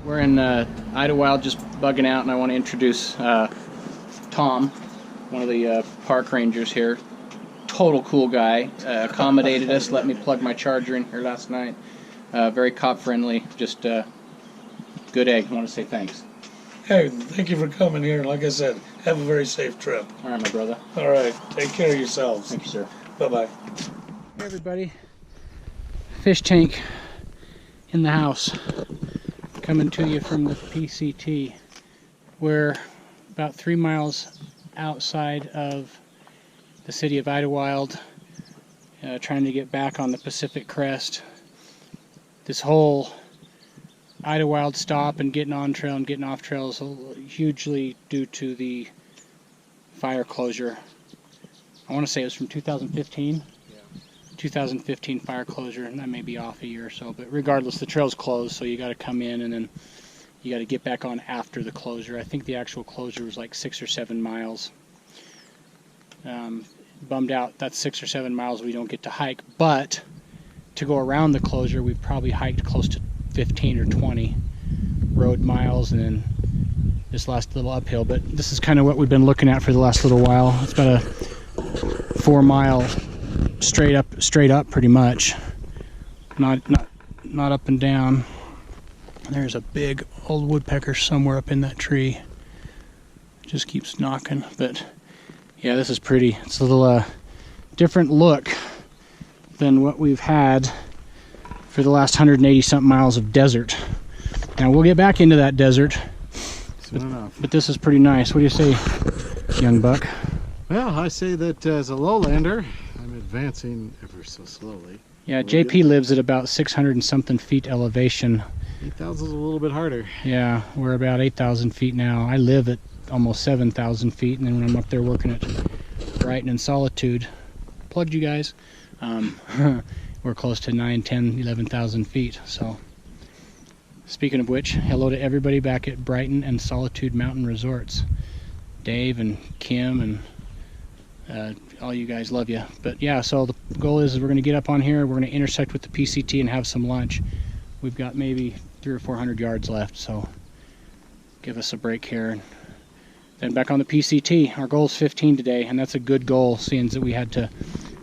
We're in Idyllwild, just bugging out, and I want to introduce Tom, one of the park rangers here. Total cool guy. Accommodated us, let me plug my charger in here last night. Very cop friendly, just good egg. I want to say thanks. Hey, thank you for coming here. Like I said, have a very safe trip. All right, my brother. All right, take care of yourselves. Thank you, sir. Bye-bye. Hey, everybody. Fish tank in the house. Coming to you from the PCT. We're about 3 miles outside of the city of Idlywild, trying to get back on the Pacific Crest. This whole Idlywild stop and getting on trail and getting off trail is hugely due to the fire closure. I want to say it was from 2015. 2015 fire closure, and that may be off a year or so, but regardless, the trail's closed, so you got to come in and then you got to get back on after the closure. I think the actual closure was like 6 or 7 miles. Bummed out that's 6 or 7 miles we don't get to hike, but to go around the closure we probably hiked close to 15 or 20 road miles and then this last little uphill. But this is kind of what we've been looking at for the last little while. It's about a 4 mile straight up pretty much, not up and down. There's a big old woodpecker somewhere up in that tree, just keeps knocking. But yeah, this is pretty. It's a little different look than what we've had for the last 180 something miles of desert. Now we'll get back into that desert, but this is pretty nice. What do you say, young buck? Well, I say that as a lowlander, I'm advancing ever so slowly. Yeah, JP lives at about 600 and something feet elevation. 8,000 is a little bit harder. Yeah, we're about 8,000 feet now. I live at almost 7,000 feet, and then when I'm up there working at Brighton and Solitude, plugged you guys, we're close to 9, 10, 11,000 feet. So, speaking of which, hello to everybody back at Brighton and Solitude Mountain Resorts. Dave and Kim and all you guys, love you. But yeah, so the goal is we're going to get up on here, we're going to intersect with the PCT and have some lunch. We've got maybe 300 or 400 yards left, so give us a break here and then back on the PCT. Our goal is 15 today, and that's a good goal, seeing that we had to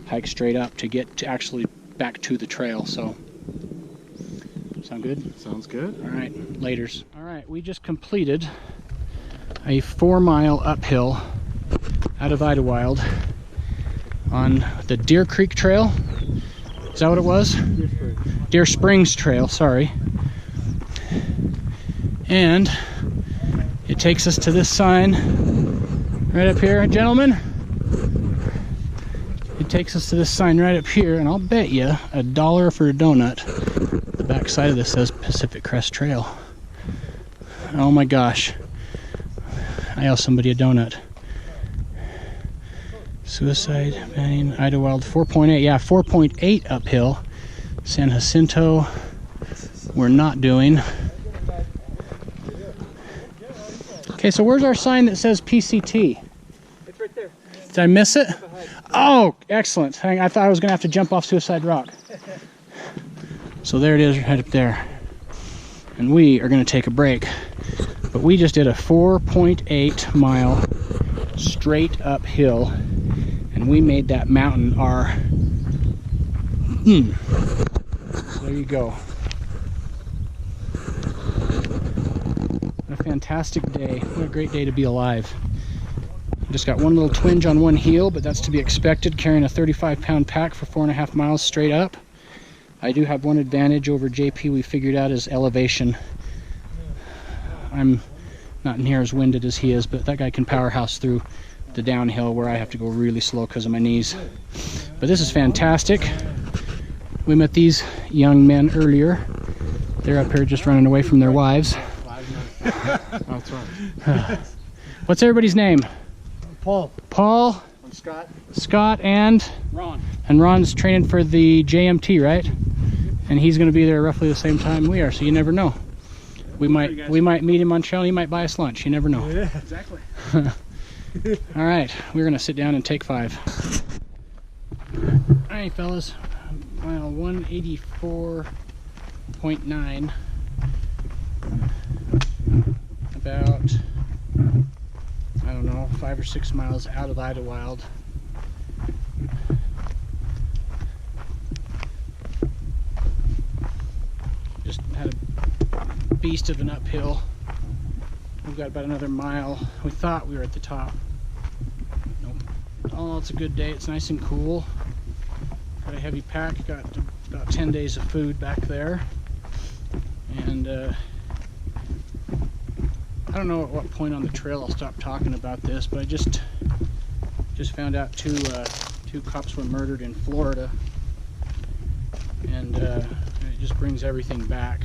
hike straight up to get to actually back to the trail. So sound good? Sounds good. All right, laters. All right, we just completed a 4 mile uphill out of Idlywild on the Deer Creek Trail. Is that what it was? Deer Springs Trail, sorry. And it takes us to this sign right up here, gentlemen. It takes us to this sign right up here, and I'll bet you $1 for a donut. The back side of this says Pacific Crest Trail. Oh my gosh. I owe somebody a donut. Suicide, Banning, Idlewild, 4.8. Yeah, 4.8 uphill. San Jacinto, we're not doing. Okay, so where's our sign that says PCT? It's right there. Did I miss it? Oh, excellent. I thought I was going to have to jump off Suicide Rock. So there it is, right up there. And we are going to take a break. But we just did a 4.8 mile straight uphill, and we made that mountain our So there you go. What a fantastic day. What a great day to be alive. Just got one little twinge on one heel, but that's to be expected, carrying a 35-pound pack for 4.5 miles straight up. I do have one advantage over JP we figured out, is elevation. I'm not near as winded as he is, but that guy can powerhouse through the downhill where I have to go really slow because of my knees. But this is fantastic. We met these young men earlier. They're up here just running away from their wives. That's right. What's everybody's name? Paul. Paul. I'm Scott. Scott and Ron. And Ron's training for the JMT, right? And he's going to be there roughly the same time we are, so you never know. We might meet him on trail. He might buy us lunch. You never know. Yeah, exactly. All right, we're going to sit down and take 5. All right, fellas. Mile 184.9. about, I don't know, 5 or 6 miles out of Idylwild. Just had a beast of an uphill. We've got about another mile. We thought we were at the top. Nope. Oh, it's a good day. It's nice and cool. Got a heavy pack. Got about 10 days of food back there. And I don't know at what point on the trail I'll stop talking about this, but I just found out two cops were murdered in Florida, and it just brings everything back.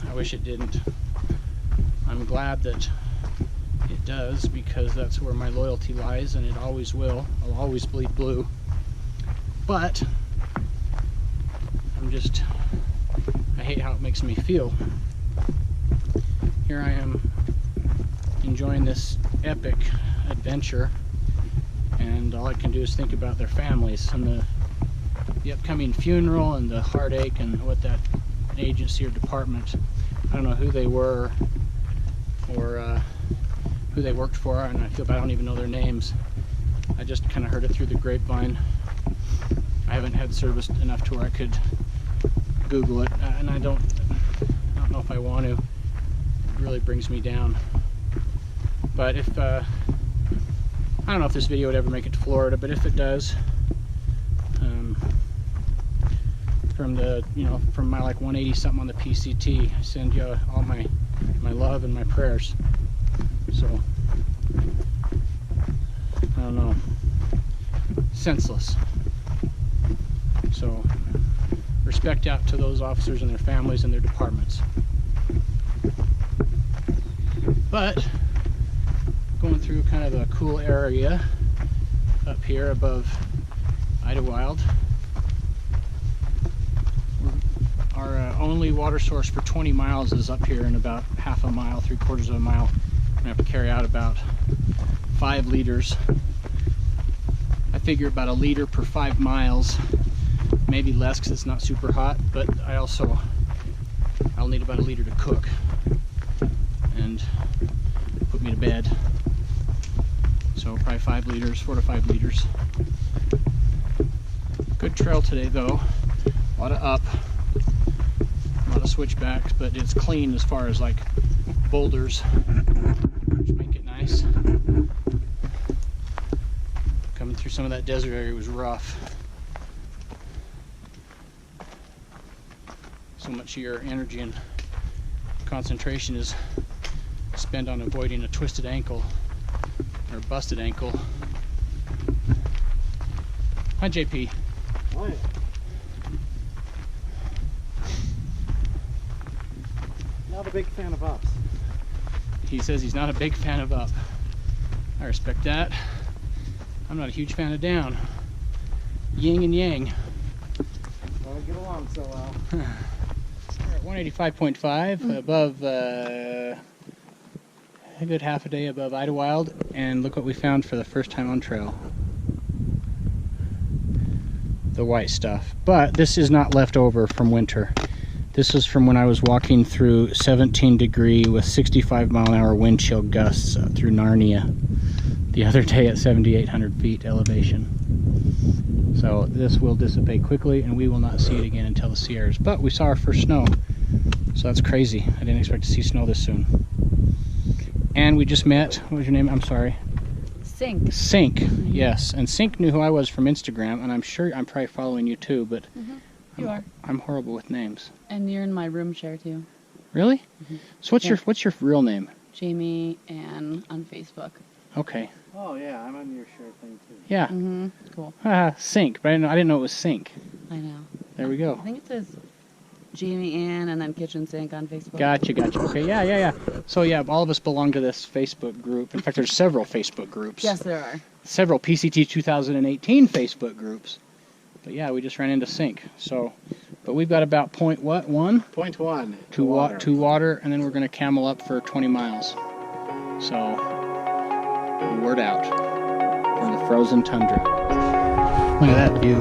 I wish it didn't. I'm glad that it does, because that's where my loyalty lies, and it always will. I'll always bleed blue. But I hate how it makes me feel. Here I am enjoying this epic adventure, and all I can do is think about their families and the upcoming funeral and the heartache and what that agency or department, I don't know who they were or who they worked for, and I feel bad I don't even know their names. I just kind of heard it through the grapevine. I haven't had service enough to where I could Google it, and I don't know if I want to. It really brings me down. But if I don't know if this video would ever make it to Florida, but if it does, from my like 180 something on the PCT, I send you all my love and my prayers. So I don't know, senseless. So respect out to those officers and their families and their departments. But going through kind of a cool area up here above Idylwild. Our only water source for 20 miles is up here in about half a mile, 3/4 of a mile. I'm gonna have to carry out about 5 liters. I figure about 1 liter per 5 miles, maybe less because it's not super hot, but I'll need about 1 liter to cook and put me to bed. So probably 5 liters, 4 to 5 liters. Good trail today though, a lot of up, a lot of switchbacks, but it's clean as far as like boulders, which make it nice. Coming through some of that desert area was rough. So much of your energy and concentration is spent on avoiding a twisted ankle or busted ankle. Hi, JP. Hi. Not a big fan of ups. He says he's not a big fan of up. I respect that. I'm not a huge fan of down. Yin and yang. Well, we get along so well. We're at 185.5 above, a good half a day above Idylwild, and look what we found for the first time on trail. The white stuff. But this is not left over from winter. This is from when I was walking through 17-degree with 65-mile-an-hour wind chill gusts through Narnia the other day at 7,800 feet elevation. So this will dissipate quickly, and we will not see it again until the Sierras. But we saw our first snow, so that's crazy. I didn't expect to see snow this soon. And we just met, what was your name? I'm sorry. Sink. Sink, yes. And Sink knew who I was from Instagram, and I'm sure I'm probably following you too, but You are. I'm horrible with names. And you're in my room share too. Really? So Yeah. what's your real name? Jamie Ann on Facebook. Okay. Oh yeah, I'm on your share thing too. Yeah. Cool. Sink, but I didn't know it was Sink. I know. There we go. I think it says Jamie Ann and then Kitchen Sink on Facebook. Gotcha. Okay, yeah. So yeah, all of us belong to this Facebook group. In fact, there's several Facebook groups. Yes, there are. Several PCT 2018 Facebook groups. But yeah, we just ran into Sink. So, but we've got about point what? 1? Point 1. To water, and then we're going to camel up for 20 miles. So, word out. In the frozen tundra. Look at that view.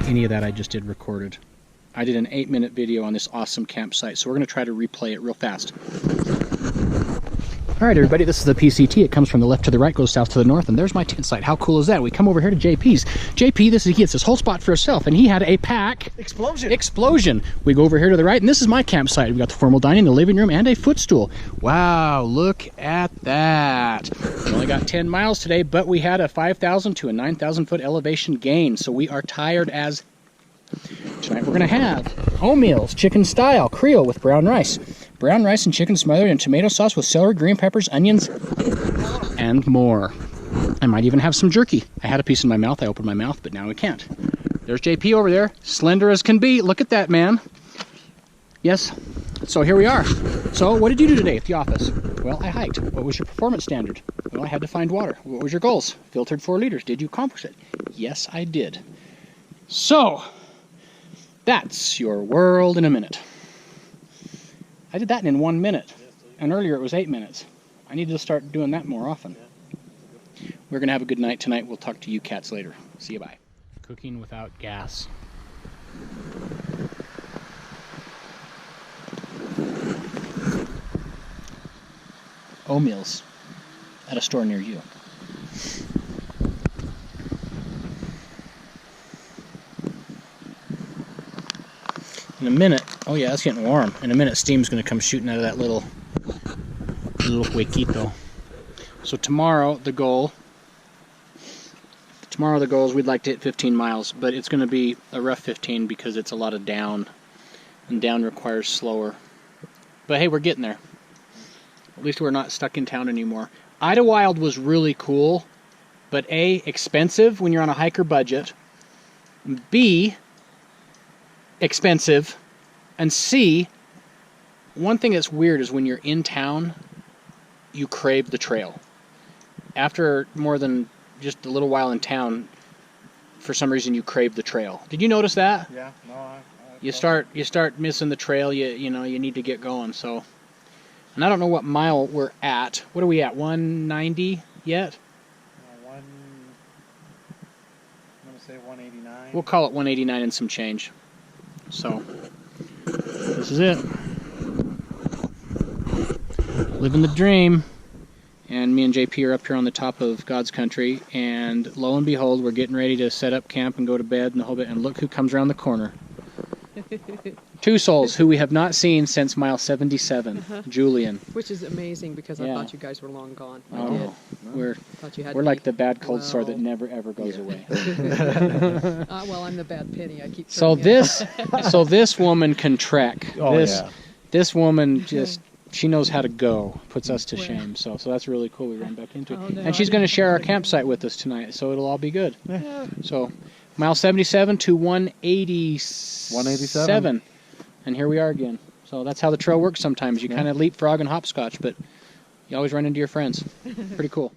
any of that I just did recorded. I did an 8-minute video on this awesome campsite, so we're going to try to replay it real fast. All right, everybody, this is the PCT. It comes from the left to the right, goes south to the north, and there's my tent site. How cool is that? We come over here to JP's. JP, he gets this whole spot for himself, and he had a pack explosion. We go over here to the right, and this is my campsite. We got the formal dining, the living room, and a footstool. Wow, look at that. We only got 10 miles today, but we had a 5,000 to a 9,000 foot elevation gain, so we are tired as... Tonight we're going to have oatmeals, chicken style, Creole with brown rice. Brown rice and chicken smothered in tomato sauce with celery, green peppers, onions, and more. I might even have some jerky. I had a piece in my mouth. I opened my mouth, but now I can't. There's JP over there, slender as can be. Look at that, man. Yes, so here we are. So what did you do today at the office? Well, I hiked. What was your performance standard? Well, I had to find water. What was your goals? Filtered 4 liters. Did you accomplish it? Yes, I did. So... that's your world in a minute. I did that in 1 minute, and earlier it was 8 minutes. I need to start doing that more often. We're going to have a good night tonight. We'll talk to you cats later. See you, bye. Cooking without gas. Oatmeals at a store near you. In a minute, oh yeah, it's getting warm. In a minute, steam's going to come shooting out of that little huequito. So tomorrow the goal is we'd like to hit 15 miles, but it's going to be a rough 15 because it's a lot of down, and down requires slower. But hey, we're getting there. At least we're not stuck in town anymore. Idyllwild was really cool, but A, expensive when you're on a hiker budget. B, expensive, and C, one thing that's weird is when you're in town, you crave the trail. After more than just a little while in town, for some reason you crave the trail. Did you notice that? Yeah, no, You start missing the trail. You know you need to get going. So, and I don't know what mile we're at. What are we at? 190 yet? I'm gonna say 189. We'll call it 189 and some change. So, this is it. Living the dream. And me and JP are up here on the top of God's country, and lo and behold, we're getting ready to set up camp and go to bed and the whole bit, and look who comes around the corner. Two souls who we have not seen since mile 77, Julian. Which is amazing because I thought you guys were long gone. I did. Thought you had We're like the bad cold sore that never ever goes away. Well, I'm the bad penny. I keep. So this woman can trek. This woman just. She knows how to go. Puts us to shame. So that's really cool. We ran back into it. And she's going to share our campsite with us tonight, so it'll all be good. Yeah. So, mile 77 to 187. And here we are again. So that's how the trail works sometimes. You kind of leapfrog and hopscotch, but you always run into your friends. Pretty cool.